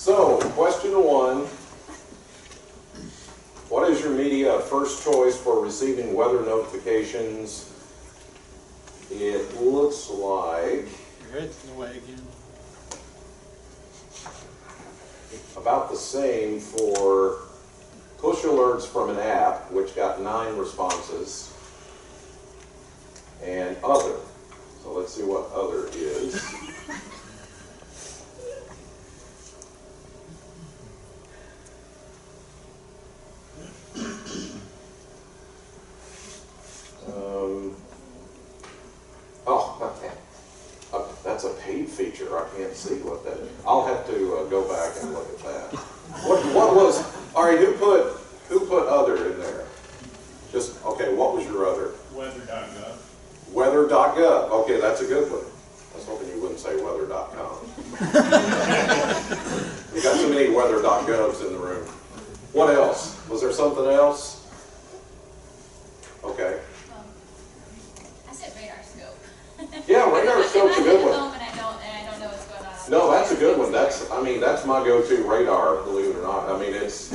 So, question 1. What is your media of first choice for receiving weather notifications? It looks like It's the way again. about the same for push alerts from an app, which got 9 responses, and other. So let's see what other is. That's a paid feature. I can't see what that is. I'll have to go back and look at that. What was? All right, who put other in there? Just okay. What was your other? Weather.gov. Weather.gov. Okay, that's a good one. I was hoping you wouldn't say weather.com. We got too many weather.govs in the room. What else? Was there something else? Okay. I said radar scope. Yeah, radar scope's a good one. And I don't know what's going on. No, that's a good one. That's my go-to radar, believe it or not. I mean, it's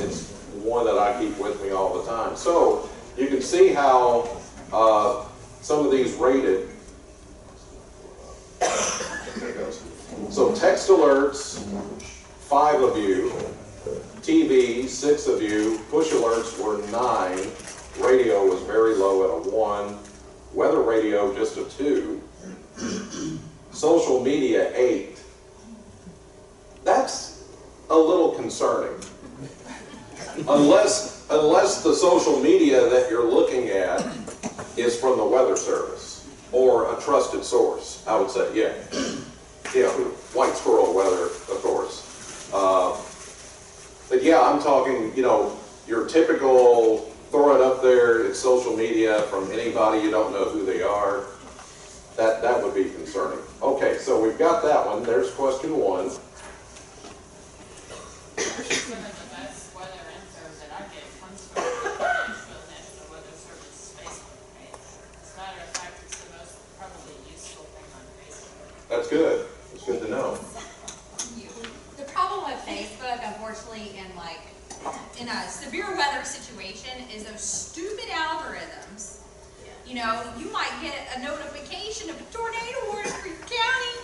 one that I keep with me all the time. So you can see how some of these rated. There it goes. So text alerts, 5 of you. TV, 6 of you. Push alerts were 9. Radio was very low at a 1. Weather radio just a 2. Social media 8. That's a little concerning. Unless the social media that you're looking at is from the Weather Service or a trusted source, I would say, yeah. Yeah, White Squirrel Weather, of course. But yeah, I'm talking, your typical throw it up there, it's social media from anybody, you don't know who they are. That would be concerning. Okay, so we've got that one. There's question 1. Some of the best weather info that I get comes from the Weather Service Facebook page. As a matter of fact, it's the most probably useful thing on Facebook. That's good. It's good to know. The problem with Facebook, unfortunately, in a severe weather situation, is those stupid algorithms. You might get a notification of a tornado warning for your county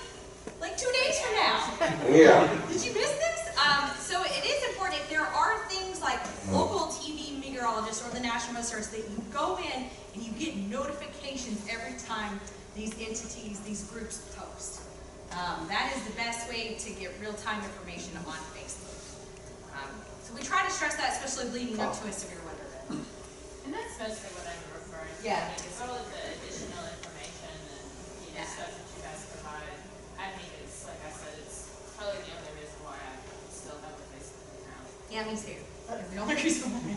like 2 days from now. Yeah. Did you miss this? So it is important. There are things like local TV meteorologists or the National Weather Service that you go in and you get notifications every time these entities, these groups post. That is the best way to get real-time information on Facebook. So we try to stress that, especially leading up to a severe weather event. And that's mostly what I'm referring to. Yeah. Because all of the additional information and stuff that you guys provide, I think it's, like I said, it's probably the only reason why I still have a Facebook account. Yeah, me too. That's the only reason why.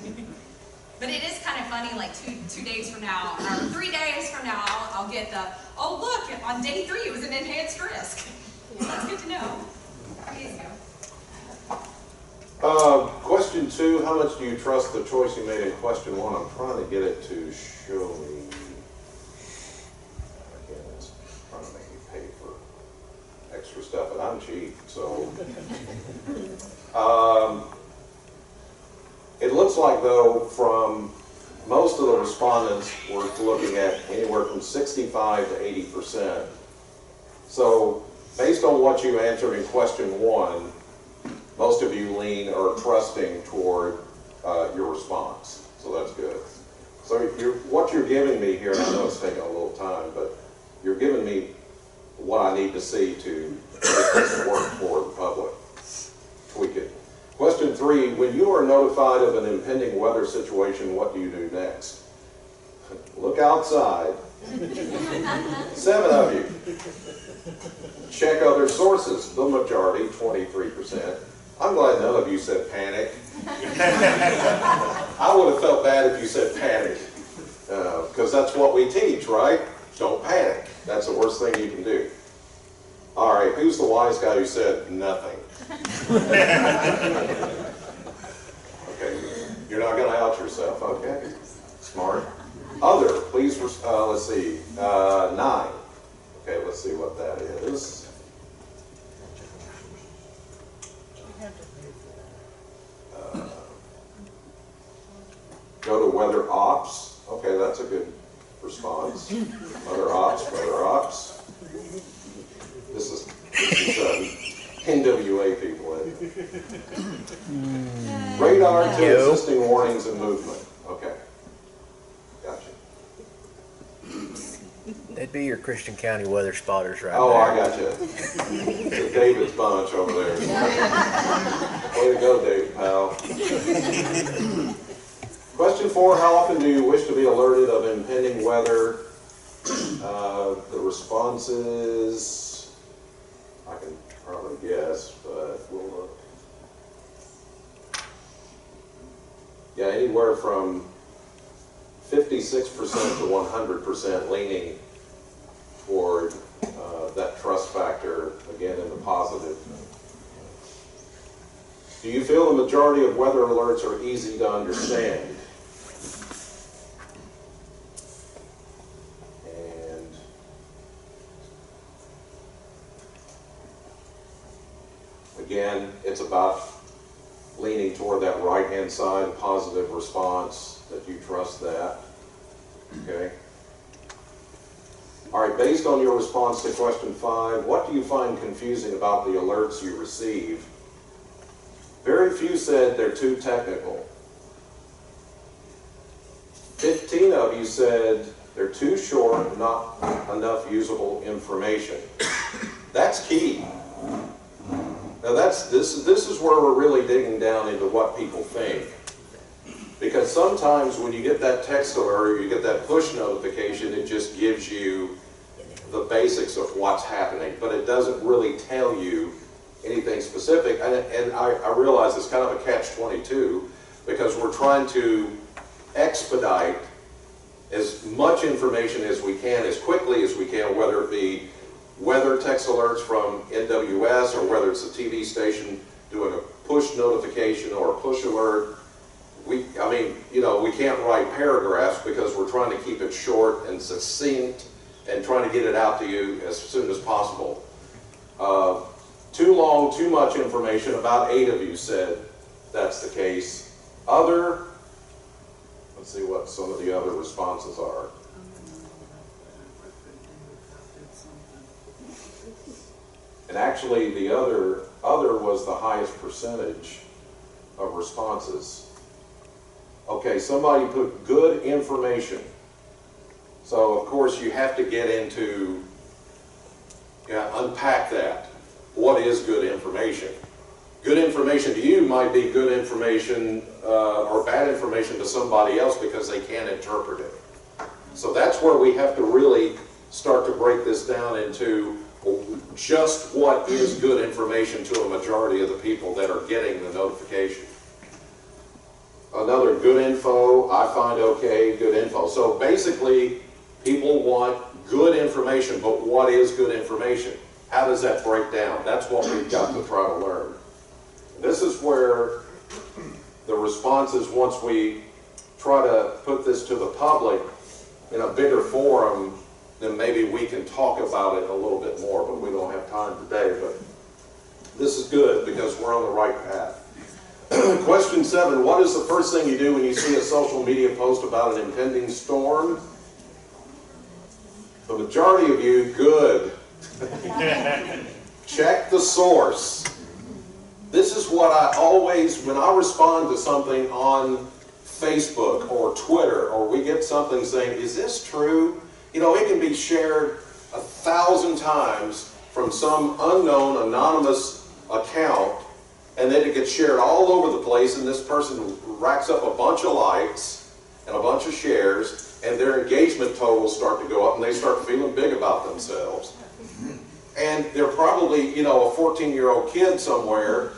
But it is kind of funny, like two days from now, or 3 days from now, I'll get the, oh look, on day 3 it was an enhanced risk. That's good to know. There you go. Question 2, how much do you trust the choice you made in question 1? I'm trying to get it to show me. Again, it's trying to make me pay for extra stuff, and I'm cheap, so. It looks like, though, from most of the respondents, we're looking at anywhere from 65 to 80%. So, based on what you answered in question 1, most of you lean or are trusting toward your response, so that's good. So what you're giving me here, and I know it's taking a little time, but you're giving me what I need to see to make this work for the public. Tweak it. Question 3, when you are notified of an impending weather situation, what do you do next? Look outside. 7 of you. Check other sources, the majority, 23%. I'm glad none of you said panic. I would have felt bad if you said panic, because that's what we teach, right? Don't panic. That's the worst thing you can do. All right, who's the wise guy who said nothing? Okay, you're not going to out yourself, okay? Smart. Other, please, let's see, 9. Okay, let's see what that is. Mother Ops. This is NWA people. Radar to existing warnings and movement. Okay. Gotcha. That'd be your Christian County weather spotters right Oh, there. I got you. The David's bunch over there. Way to go, Dave, pal. Question 4, how often do you wish to be alerted of impending weather? The response is, I can probably guess, but we'll look. Yeah, anywhere from 56% to 100% leaning toward that trust factor, again, in the positive. Do you feel the majority of weather alerts are easy to understand? And again, it's about leaning toward that right-hand side, positive response, that you trust that. Okay? All right, based on your response to question 5, what do you find confusing about the alerts you receive? Very few said they're too technical. 15 of you said they're too short, not enough usable information. That's key. Now this is where we're really digging down into what people think. Because sometimes when you get that text alert or you get that push notification, it just gives you the basics of what's happening, but it doesn't really tell you anything specific. And I realize it's kind of a catch-22 because we're trying to expedite as much information as we can, as quickly as we can, whether it be weather text alerts from NWS or whether it's a TV station doing a push notification or a push alert. We can't write paragraphs because we're trying to keep it short and succinct and trying to get it out to you as soon as possible. Too long, too much information. About 8 of you said that's the case. Other, let's see what some of the other responses are. And actually the other was the highest percentage of responses. Okay, somebody put good information. So of course you have to get into, unpack that. What is good information? Good information to you might be good information or bad information to somebody else because they can't interpret it. So that's where we have to really start to break this down into just what is good information to a majority of the people that are getting the notification. Another good info, I find okay, good info. So basically, people want good information, but what is good information? How does that break down? That's what we've got to try to learn. This is where the responses, once we try to put this to the public in a bigger forum, then maybe we can talk about it a little bit more, but we don't have time today. But this is good because we're on the right path. Question 7, what is the first thing you do when you see a social media post about an impending storm? The majority of you, good. Check the source. This is what I always, when I respond to something on Facebook or Twitter, or we get something saying, is this true? You know, it can be shared 1,000 times from some unknown, anonymous account, and then it gets shared all over the place, and this person racks up a bunch of likes and a bunch of shares, and their engagement totals start to go up, and they start feeling big about themselves. And they're probably, a 14-year-old kid somewhere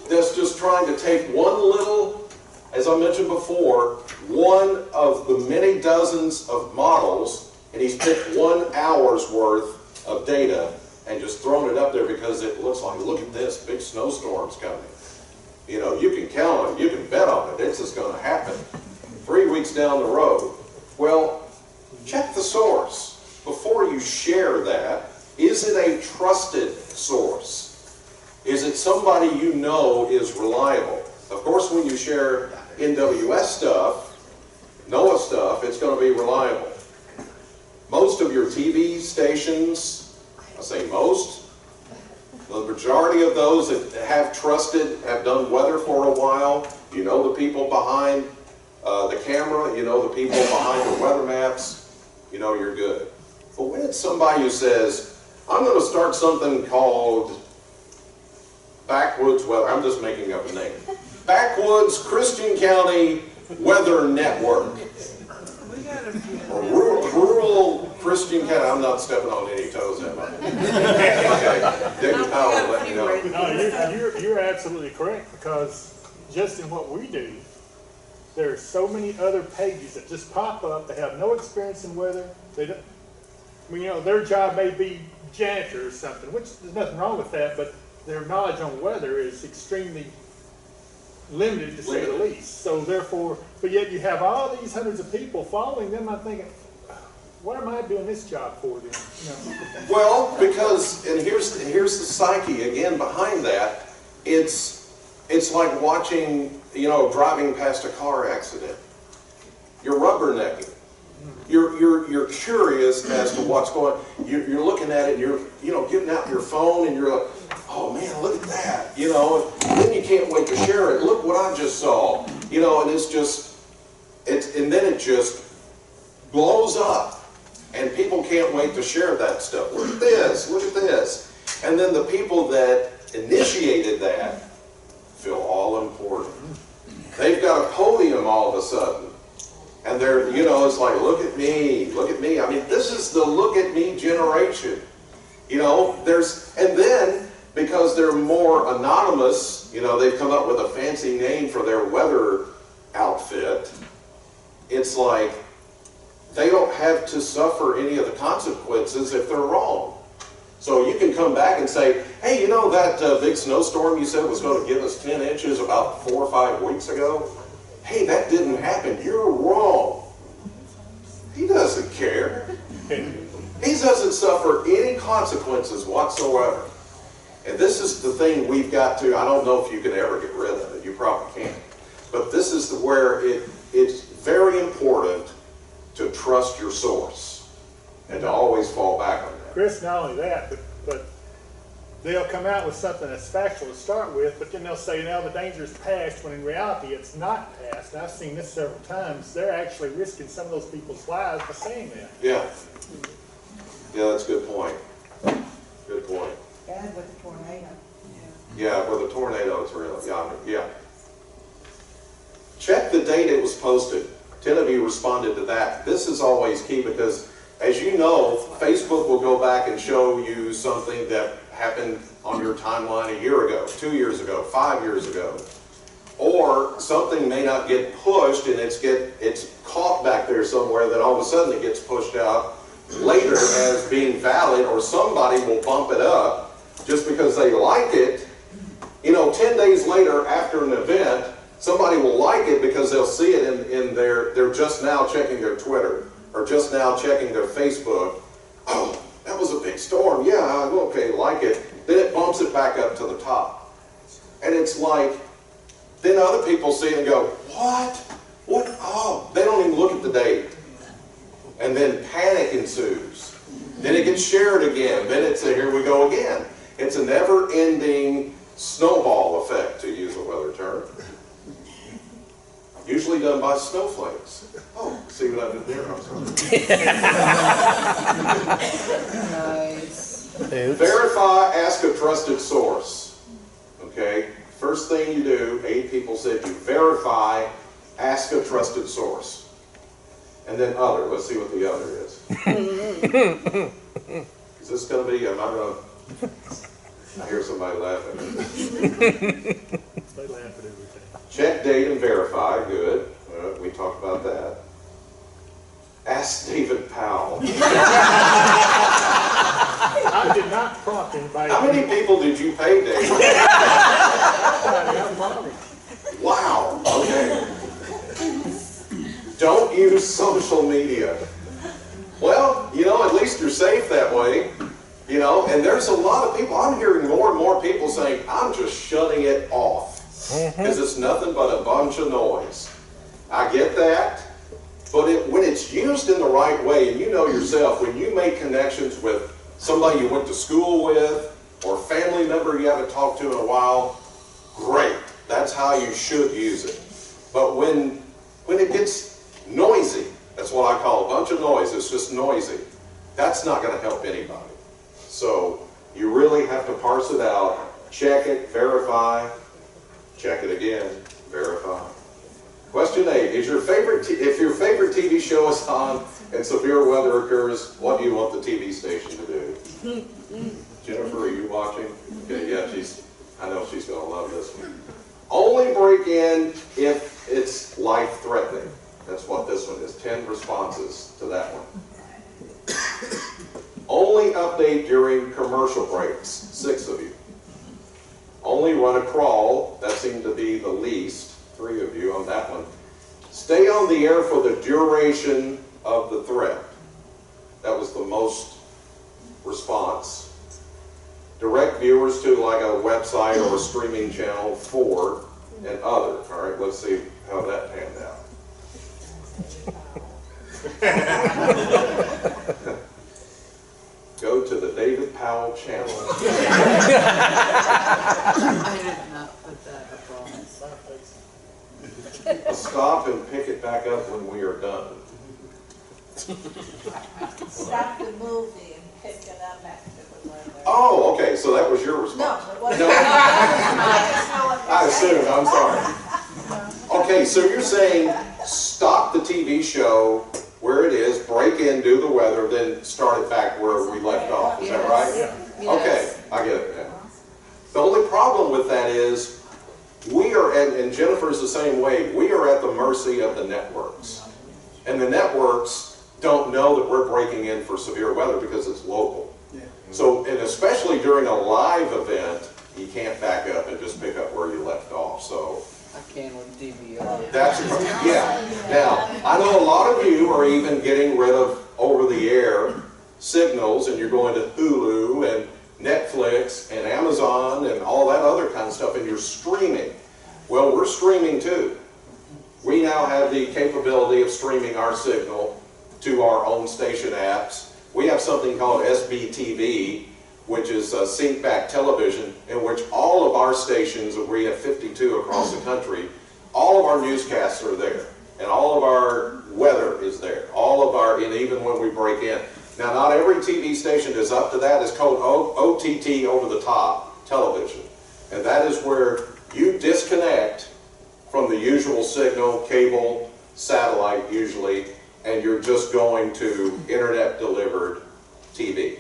that's just trying to take one little, as I mentioned before, one of the many dozens of models, and he's picked 1 hour's worth of data and just thrown it up there because it looks like, look at this, big snowstorm's coming. You can count on it, you can bet on it, it's just going to happen 3 weeks down the road. Well, check the source. Before you share that, is it a trusted source? Is it somebody you know is reliable? Of course, when you share NWS stuff, NOAA stuff, it's going to be reliable. most of your TV stations, I say most, the majority of those that have trusted, have done weather for a while, you know the people behind the camera, you know the people behind the weather maps, you know you're good. But when it's somebody who says, I'm going to start something called Backwoods Weather, I'm just making up a name, Backwoods Christian County Weather Network, or rural Christian County, I'm not stepping on any toes, am I? Okay, David Powell will let me know. No, you're absolutely correct, because just in what we do, there are so many other pages that just pop up. They have no experience in weather. They don't, I mean, you know, their job may be janitor or something, which there's nothing wrong with that, but their knowledge on weather is extremely limited, to say the least. So therefore, but yet you have all these hundreds of people following them. I'm thinking, what am I doing this job for then? You know? Well, because, and here's the psyche again behind that. It's like watching, you know, driving past a car accident. You're rubbernecking. You're curious as to what's going on. You're looking at it, you're, you know, getting out your phone and you're like, oh man, look at that, you know, and then you can't wait to share it. Look what I just saw, you know, and and then it just blows up and people can't wait to share that stuff. Look at this, look at this. And then the people that initiated that feel all important. They've got a podium all of a sudden. And they're, you know, it's like, look at me, look at me. I mean, this is the look at me generation. You know, and then, because they're more anonymous, you know, they've come up with a fancy name for their weather outfit. It's like, they don't have to suffer any of the consequences if they're wrong. So you can come back and say, hey, you know that big snowstorm you said was going to give us 10 inches about 4 or 5 weeks ago? Hey, that didn't happen. You're wrong. He doesn't care. He doesn't suffer any consequences whatsoever. And this is the thing we've got to, I don't know if you can ever get rid of it. You probably can't. But this is where it's very important to trust your source and to always fall back on that. Chris, not only that, but they'll come out with something that's factual to start with, but then they'll say, now the danger is past, when in reality it's not past. And I've seen this several times. They're actually risking some of those people's lives by saying that. Yeah. Yeah, that's a good point. Good point. Bad with the tornado. Yeah, with a tornado, it's real. Yeah. Check the date it was posted. 10 of you responded to that. This is always key because, as you know, Facebook will go back and show you something that happened on your timeline a year ago, 2 years ago, 5 years ago. Or something may not get pushed and it's caught back there somewhere, that all of a sudden it gets pushed out later as being valid, or somebody will bump it up just because they like it. You know, 10 days later after an event, somebody will like it because they'll see it in they're just now checking their Twitter or just now checking their Facebook. Oh, that was a big storm. Yeah, okay, like it. Then it bumps it back up to the top. And it's like, then other people see it and go, what? What? Oh, they don't even look at the date. And then panic ensues. Then it gets shared again. Then it's a, here we go again. It's a never-ending snowball effect, to use a weather term. Usually done by snowflakes. Oh, see what I did there? I'm sorry. Nice. Verify, ask a trusted source. Okay? First thing you do, 8 people said you verify, ask a trusted source. And then other. Let's see what the other is. Is this going to be, am I going to, I hear somebody laughing. They laugh at everything. Check, date, and verify. Good. We talked about that. Ask David Powell. I did not prompt anybody. How many people did you pay, David? Wow. Okay. Don't use social media. Well, you know, at least you're safe that way. You know, and there's a lot of people, I'm hearing more and more people saying, I'm just shutting it off. Because it's nothing but a bunch of noise. I get that. But when it's used in the right way, and you know yourself, when you make connections with somebody you went to school with, or family member you haven't talked to in a while, great. That's how you should use it. But when it gets noisy, that's what I call a bunch of noise, it's just noisy, that's not going to help anybody. So you really have to parse it out, check it, verify, check it again, verify. Question 8, if your favorite TV show is on and severe weather occurs, what do you want the TV station to do? Jennifer, are you watching? Okay, yeah, I know she's going to love this one. Only break in if it's life-threatening. That's what this one is, 10 responses to that one. Only update during commercial breaks, 6 of you. Only run a crawl, that seemed to be the least, 3 of you on that one. Stay on the air for the duration of the threat. That was the most response. Direct viewers to like a website or a streaming channel, 4, and other. All right, let's see how that panned out. Go to the David Powell channel. I did not put that up on. Stop and pick it back up when we are done. Stop the movie and pick it up after the weather. Oh, okay, so that was your response. No, it wasn't. No. I assumed, I'm sorry. Okay, so you're saying stop the TV show where it is, break in, do the weather, then start it back where we left off. Is that right? Yeah. Okay, I get it now. The only problem with that is we are, and Jennifer's the same way, we are at the mercy of the networks. And the networks don't know that we're breaking in for severe weather because it's local. Yeah. So, and especially during a live event, you can't back up and just pick up where you left off. So I can with DVR. that's, yeah. Now, I know a lot of you are even getting rid of over-the-air signals, and you're going to Hulu and Netflix and Amazon and all that other kind of stuff, and you're streaming. Well, we're streaming too. We now have the capability of streaming our signal to our own station apps. We have something called SBTV, which is sync back television, in which all of our stations, we have 52 across the country, all of our newscasts are there, and all of our weather is there, all of our, and even when we break in. Now, not every TV station is up to that. It's called OTT, over-the-top television, and that is where you disconnect from the usual signal, cable, satellite usually, and you're just going to internet-delivered TV,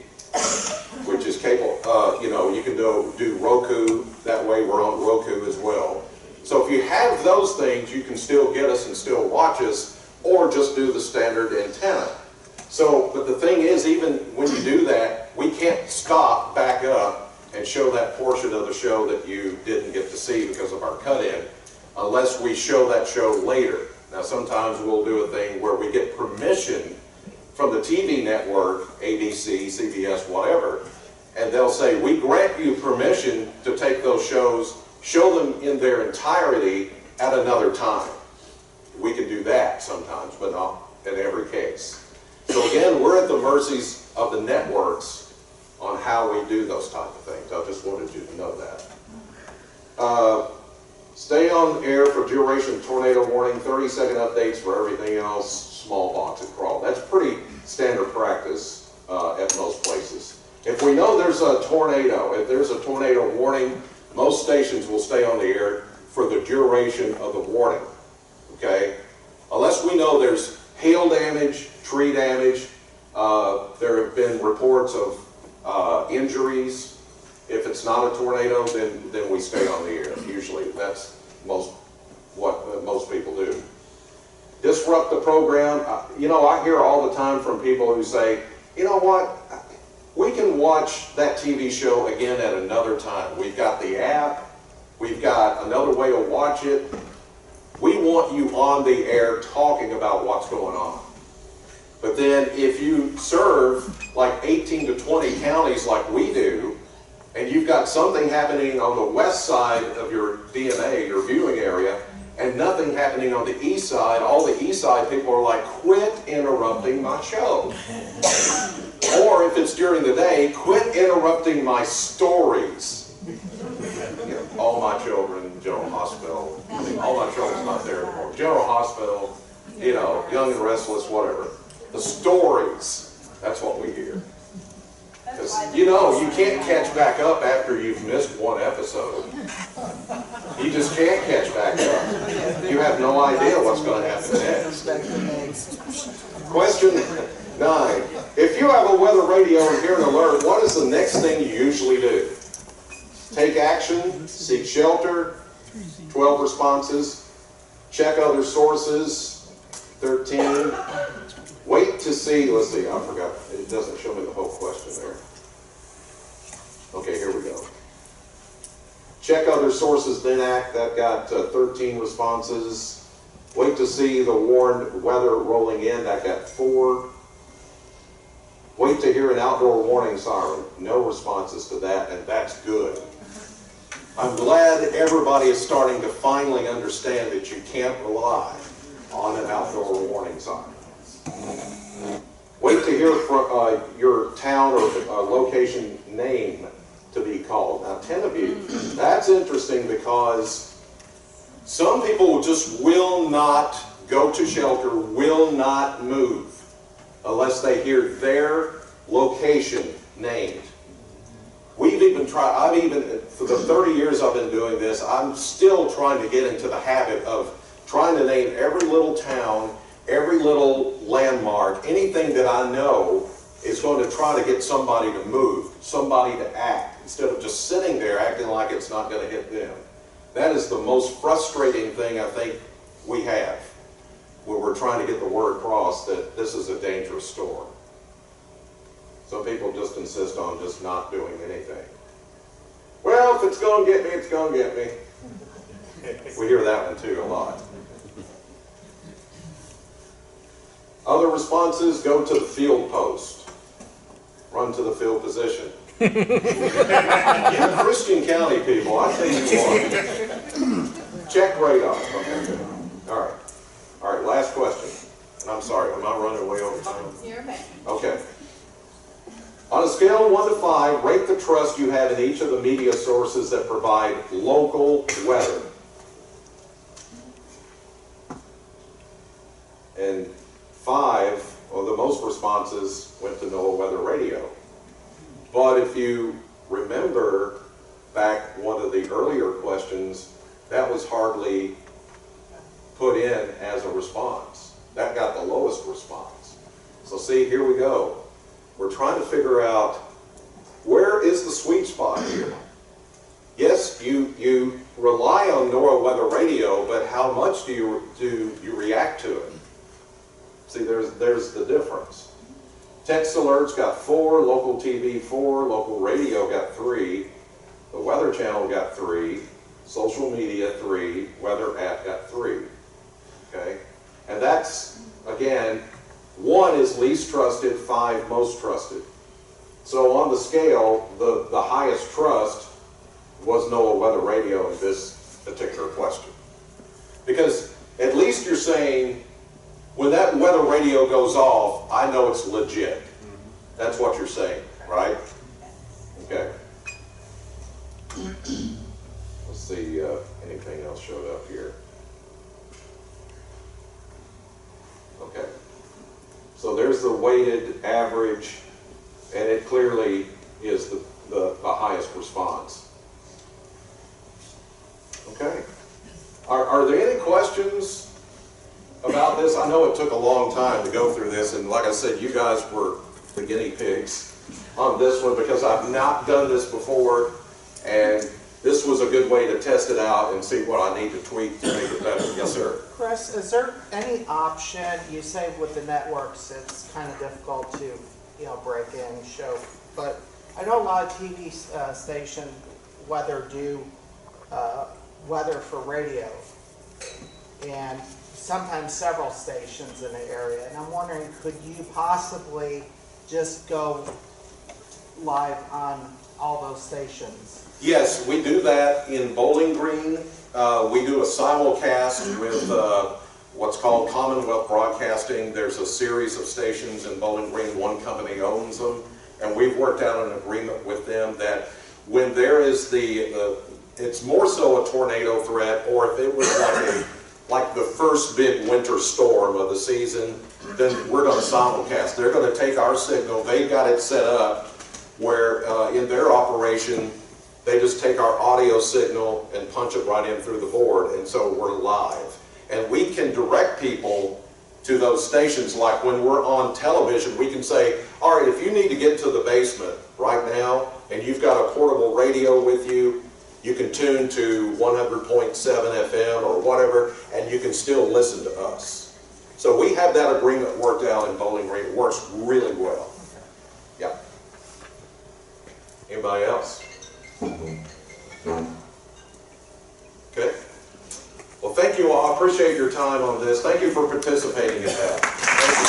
which is cable. You know, you can do Roku. That way, we're on Roku as well. So if you have those things, you can still get us and still watch us, or just do the standard antenna. So, but the thing is, even when you do that, we can't stop, back up, and show that portion of the show that you didn't get to see because of our cut-in, unless we show that show later. Now, sometimes we'll do a thing where we get permission from the TV network, ABC, CBS, whatever, and they'll say, we grant you permission to take those shows, show them in their entirety at another time. We can do that sometimes, but not in every case. So again, we're at the mercies of the networks on how we do those type of things. I just wanted you to know that. Stay on air for duration tornado warning, 30-second updates for everything else, small box and crawl. That's pretty standard practice at most places. If we know there's a tornado, if there's a tornado warning, most stations will stay on the air for the duration of the warning, okay? Unless we know there's hail damage, tree damage, there have been reports of injuries. If it's not a tornado, then we stay on the air. Usually, that's what most people do. Disrupt the program. You know, I hear all the time from people who say, you know what, we can watch that TV show again at another time. We've got the app. We've got another way to watch it. We want you on the air talking about what's going on. But then if you serve like 18 to 20 counties like we do, and you've got something happening on the west side of your DMA, your viewing area, and nothing happening on the east side, all the east side people are like, quit interrupting my show. Or if it's during the day, quit interrupting my stories. You know, all my children, General Hospital. I mean, all my children's not there anymore. General Hospital, you know, Young and Restless, whatever. The stories, that's what we hear. Because, you know, you can't catch back up after you've missed one episode. You just can't catch back up. You have no idea what's going to happen next. Question 9. If you have a weather radio and hear an alert, what is the next thing you usually do? Take action, seek shelter, 12 responses, check other sources, 13. Wait to see, let's see, I forgot, it doesn't show me the whole question there. Okay, here we go. Check other sources, then act, that got 13 responses. Wait to see the warned weather rolling in, that got 4. Wait to hear an outdoor warning siren, no responses to that, and that's good. I'm glad everybody is starting to finally understand that you can't rely on an outdoor warning siren. Wait to hear from your town or location name to be called. Now, 10 of you, that's interesting because some people just will not go to shelter, will not move unless they hear their location named. We've even tried, for the 30 years I've been doing this, I'm still trying to get into the habit of trying to name every little town, every little landmark, anything that I know is going to try to get somebody to move, somebody to act, instead of just sitting there acting like it's not going to hit them. That is the most frustrating thing I think we have when we're trying to get the word across that this is a dangerous storm. Some people just insist on just not doing anything. Well, if it's going to get me, it's going to get me. We hear that one too a lot. Other responses, go to the field post. Run to the field position. You Christian County people, I tell you what. Check radar. Okay, good. All right. All right, last question. And I'm sorry, am I running way over time? You're back. Okay. On a scale of 1 to 5, rate the trust you have in each of the media sources that provide local weather. And 5, or the most responses, went to NOAA Weather Radio. But if you remember back one of the earlier questions, that was hardly put in as a response. That got the lowest response. So see, here we go. We're trying to figure out where is the sweet spot here. Yes, you rely on NOAA Weather Radio, but how much do you react to it? See, there's the difference. Text alerts got 4, local TV 4, local radio got 3, the Weather Channel got 3, social media 3, weather app got 3. Okay, and that's again. 1 is least trusted, 5 most trusted. So on the scale, the highest trust was NOAA Weather Radio in this particular question. Because at least you're saying, when that weather radio goes off, I know it's legit. That's what you're saying, right? Okay. Let's see, anything else showed up here. Okay. So there's the weighted average, and it clearly is the highest response. Okay. Are there any questions about this? I know it took a long time to go through this, and like I said, you guys were the guinea pigs on this one because I've not done this before, and this was a good way to test it out and see what I need to tweak to make it better. Yes, sir. Chris, is there any option, you say with the networks it's kind of difficult to, break in, show, but I know a lot of TV station weather do weather for radio, and sometimes several stations in the area, and I'm wondering, could you possibly just go live on all those stations? Yes, we do that in Bowling Green We do a simulcast with what's called Commonwealth Broadcasting. There's a series of stations in Bowling Green. One company owns them, and we've worked out an agreement with them that when there is it's more so a tornado threat, or if it was like the first big winter storm of the season, then we're going to simulcast. They're going to take our signal. They've got it set up where in their operation, they just take our audio signal and punch it right in through the board, and so we're live. And we can direct people to those stations. Like when we're on television, we can say, all right, if you need to get to the basement right now and you've got a portable radio with you, you can tune to 100.7 FM or whatever, and you can still listen to us. So we have that agreement worked out in Bowling Green. It works really well. Yeah. Anybody else? Okay. Well, thank you all. I appreciate your time on this. Thank you for participating in that.